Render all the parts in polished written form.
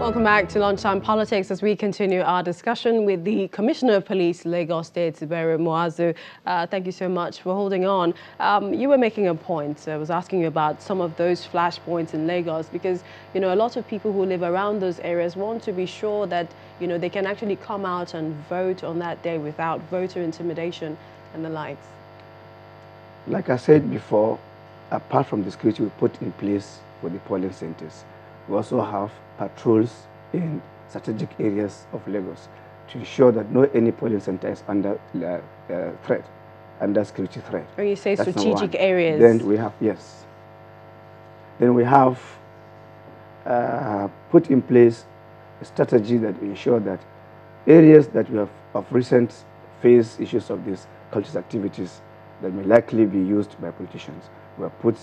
Welcome back to Lunchtime Politics as we continue our discussion with the Commissioner of Police, Lagos State, Zubairu Muazu. Thank you so much for holding on. You were making a point. I was asking you about some of those flashpoints in Lagos because, a lot of people who live around those areas want to be sure that, they can actually come out and vote on that day without voter intimidation and the likes. Like I said before, apart from the security we put in place for the polling centers, we also have patrols in strategic areas of Lagos to ensure that no any polling center is under threat, under security threat. When you say That's strategic areas? Then we have, yes. Then we have put in place a strategy that will ensure that areas that we have of recent faced issues of these cultist activities that may likely be used by politicians, we have put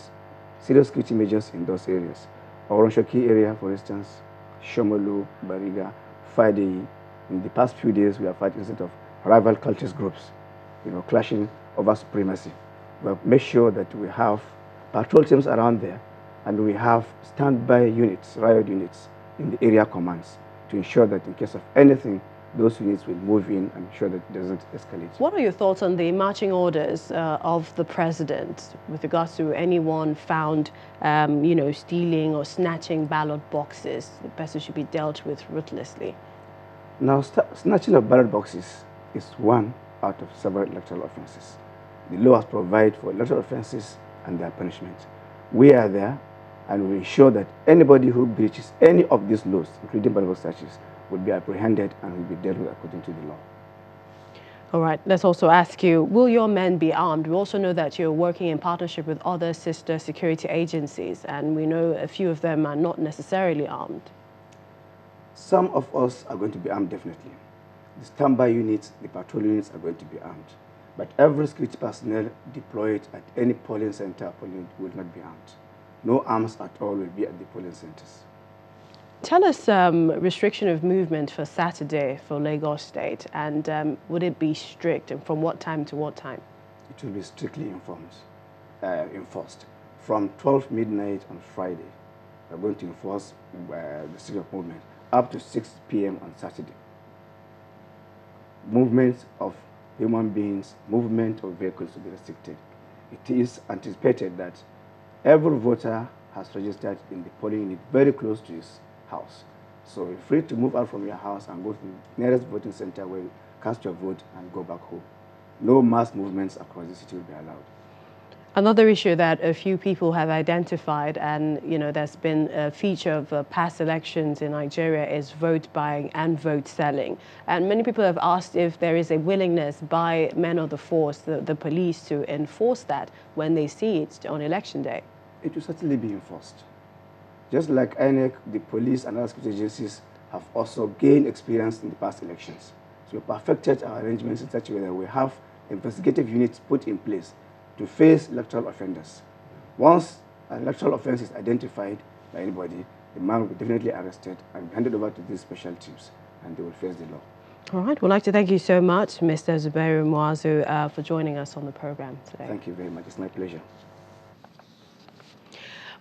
serious security measures in those areas. Oronshoki area, for instance, Shomolu, Bariga, Fadi. In the past few days, we have had instead of rival cultist groups, clashing over supremacy. We have made sure that we have patrol teams around there, and we have standby units, riot units, in the area commands to ensure that in case of anything, those units will move in and ensure that it doesn't escalate. What are your thoughts on the marching orders of the president with regards to anyone found, stealing or snatching ballot boxes? The person should be dealt with ruthlessly. Now, snatching of ballot boxes is one out of several electoral offenses. The laws provide for electoral offenses and their punishment. We are there, and we ensure that anybody who breaches any of these laws, including ballot box snatches, will be apprehended and will be dealt with according to the law. All right, let's also ask you, will your men be armed? We also know that you're working in partnership with other sister security agencies, and we know a few of them are not necessarily armed. Some of us are going to be armed, definitely. The standby units, the patrol units are going to be armed. But every security personnel deployed at any polling center will not be armed. No arms at all will be at the polling centers. Tell us restriction of movement for Saturday for Lagos State, and would it be strict, and from what time to what time? It will be strictly enforced. From 12 midnight on Friday, we're going to enforce the restriction of movement up to 6 p.m. on Saturday. Movement of human beings, movement of vehicles will be restricted. It is anticipated that every voter has registered in the polling unit very close to his house. So you're free to move out from your house and go to the nearest voting center where you cast your vote and go back home. No mass movements across the city will be allowed. Another issue that a few people have identified, and there's been a feature of past elections in Nigeria, is vote buying and vote selling. And many people have asked if there is a willingness by men of the force, the police, to enforce that when they see it on election day. It will certainly be enforced. Just like INEC, the police and other security agencies have also gained experience in the past elections. So we perfected our arrangements in such a way that we have investigative units put in place to face electoral offenders. Once an electoral offense is identified by anybody, the man will be definitely arrested and handed over to these special teams, and they will face the law. All right. We'd like to thank you so much, Mr. Zubairu Muazu, for joining us on the program today. Thank you very much. It's my pleasure.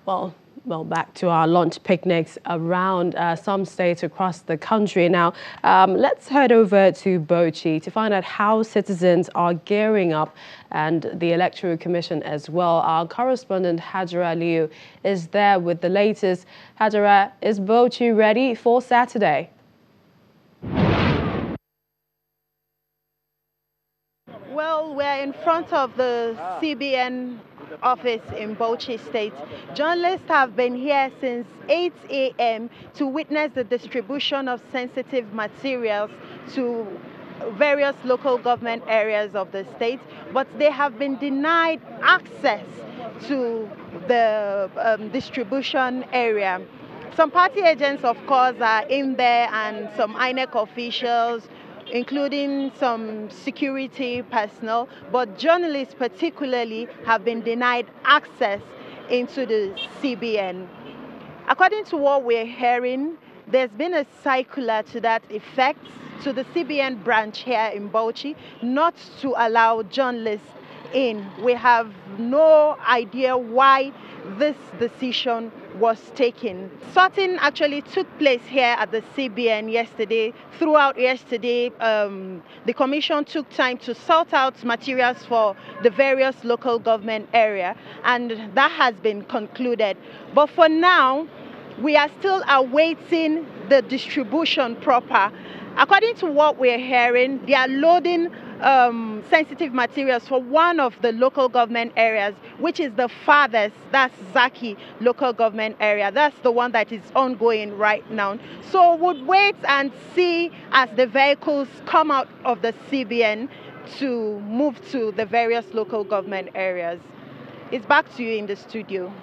Well, back to our lunch picnics around some states across the country. Now, let's head over to Bauchi to find out how citizens are gearing up, and the Electoral Commission as well. Our correspondent, Hajara Liu, is there with the latest. Hajara, is Bauchi ready for Saturday? Well, we're in front of the CBN office in Bauchi State. Journalists have been here since 8 a.m. to witness the distribution of sensitive materials to various local government areas of the state, but they have been denied access to the distribution area. Some party agents, of course, are in there, and some INEC officials, including some security personnel, but journalists particularly have been denied access into the CBN. According to what we're hearing, there's been a circular to that effect to the CBN branch here in Bauchi not to allow journalists in. We have no idea why this decision was taken. Sorting actually took place here at the CBN yesterday. Throughout yesterday, the commission took time to sort out materials for the various local government area, and that has been concluded. But for now, we are still awaiting the distribution proper. According to what we're hearing, they are loading sensitive materials for one of the local government areas, which is the farthest, that's Zaki local government area. That's the one that is ongoing right now. So we'll wait and see as the vehicles come out of the CBN to move to the various local government areas. It's back to you in the studio.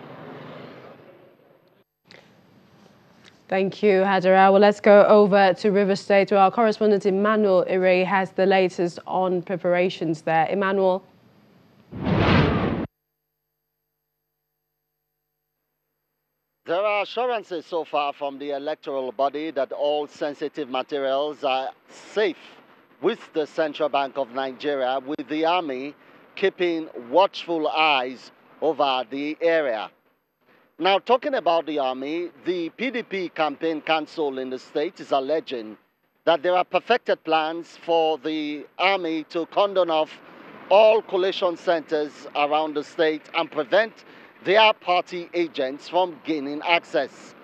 Thank you, Hajara. Well, let's go over to River State, where our correspondent Emmanuel Ire has the latest on preparations there. Emmanuel. There are assurances so far from the electoral body that all sensitive materials are safe with the Central Bank of Nigeria, with the army keeping watchful eyes over the area. Now, talking about the army, the PDP campaign council in the state is alleging that there are perfected plans for the army to cordon off all collation centers around the state and prevent their party agents from gaining access.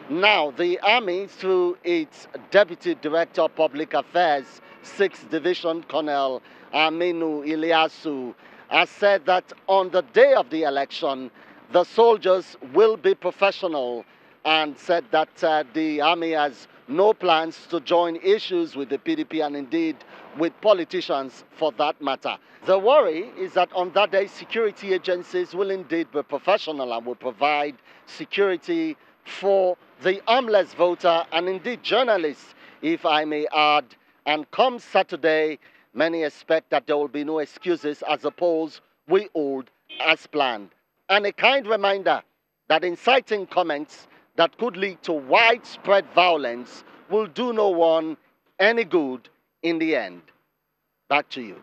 Now, the army, through its Deputy Director of Public Affairs, 6th Division Colonel Aminu Ilyasu, has said that on the day of the election, the soldiers will be professional, and said that the army has no plans to join issues with the PDP and indeed with politicians for that matter. The worry is that on that day, security agencies will indeed be professional and will provide security for the armless voter and indeed journalists, if I may add. And come Saturday, many expect that there will be no excuses as the polls will hold as planned. And a kind reminder that inciting comments that could lead to widespread violence will do no one any good in the end. Back to you.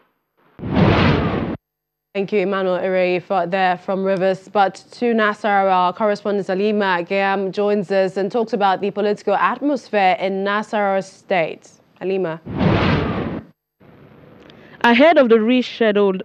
Thank you, Emmanuel Ire, there from Rivers. But to Nasarawa, our correspondent Halima Gayam joins us and talks about the political atmosphere in Nasarawa State. Halima. Ahead of the rescheduled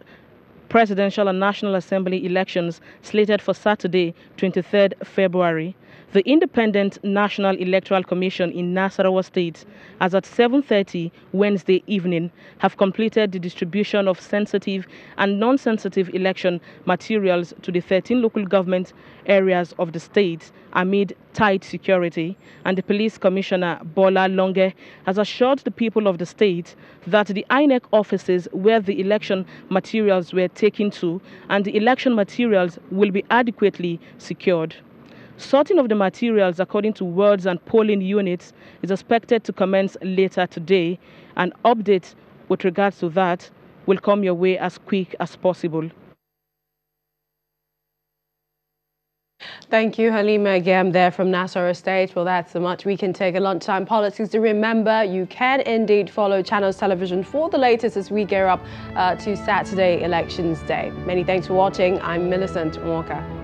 Presidential and National Assembly elections slated for Saturday, 23rd February, the Independent National Electoral Commission in Nasarawa State, as at 7:30 Wednesday evening, have completed the distribution of sensitive and non-sensitive election materials to the 13 local government areas of the state amid tight security, and the Police Commissioner, Bola Longe, has assured the people of the state that the INEC offices where the election materials were taken to and the election materials will be adequately secured. Sorting of the materials according to wards and polling units is expected to commence later today. An update with regards to that will come your way as quick as possible. Thank you, Halima again there from Nasarawa State. Well, that's so much we can take a lunchtime politics. To remember, you can indeed follow Channels Television for the latest as we gear up to Saturday Elections Day. Many thanks for watching. I'm Millicent Walker.